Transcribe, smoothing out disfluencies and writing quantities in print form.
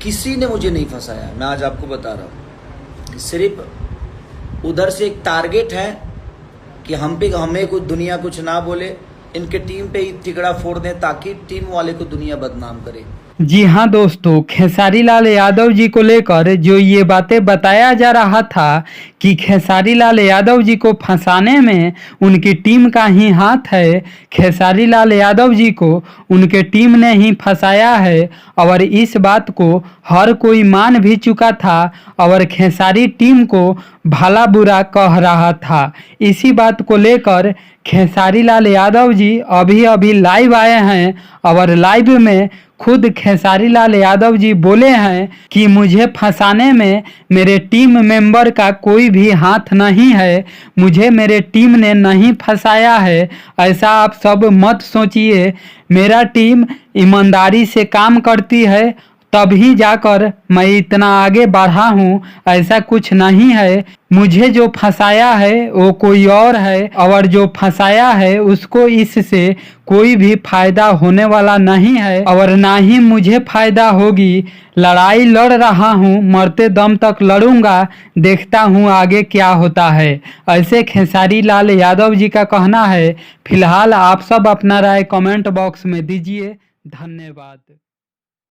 किसी ने मुझे नहीं फंसाया। मैं आज आपको बता रहा हूँ, सिर्फ उधर से एक टारगेट है कि हमें कुछ दुनिया कुछ ना बोले, इनके टीम पे ही तिकड़ा फोड़ दें ताकि टीम वाले को दुनिया बदनाम करे। जी हाँ दोस्तों, खेसारी लाल यादव जी को लेकर जो ये बातें बताया जा रहा था कि खेसारी लाल यादव जी को फंसाने में उनकी टीम का ही हाथ है, खेसारी लाल यादव जी को उनके टीम ने ही फंसाया है और इस बात को हर कोई मान भी चुका था और खेसारी टीम को भला बुरा कह रहा था। इसी बात को लेकर खेसारी लाल यादव जी अभी अभी लाइव आए हैं और लाइव में खुद खेसारी लाल यादव जी बोले हैं कि मुझे फंसाने में मेरे टीम मेंबर का कोई भी हाथ नहीं है, मुझे मेरे टीम ने नहीं फंसाया है। ऐसा आप सब मत सोचिए, मेरा टीम ईमानदारी से काम करती है तभी जाकर मैं इतना आगे बढ़ा हूँ, ऐसा कुछ नहीं है। मुझे जो फंसाया है वो कोई और है और जो फंसाया है उसको इससे कोई भी फायदा होने वाला नहीं है और ना ही मुझे फायदा होगी। लड़ाई लड़ रहा हूँ, मरते दम तक लड़ूंगा, देखता हूँ आगे क्या होता है, ऐसे खेसारी लाल यादव जी का कहना है। फिलहाल आप सब अपना राय कमेंट बॉक्स में दीजिए। धन्यवाद।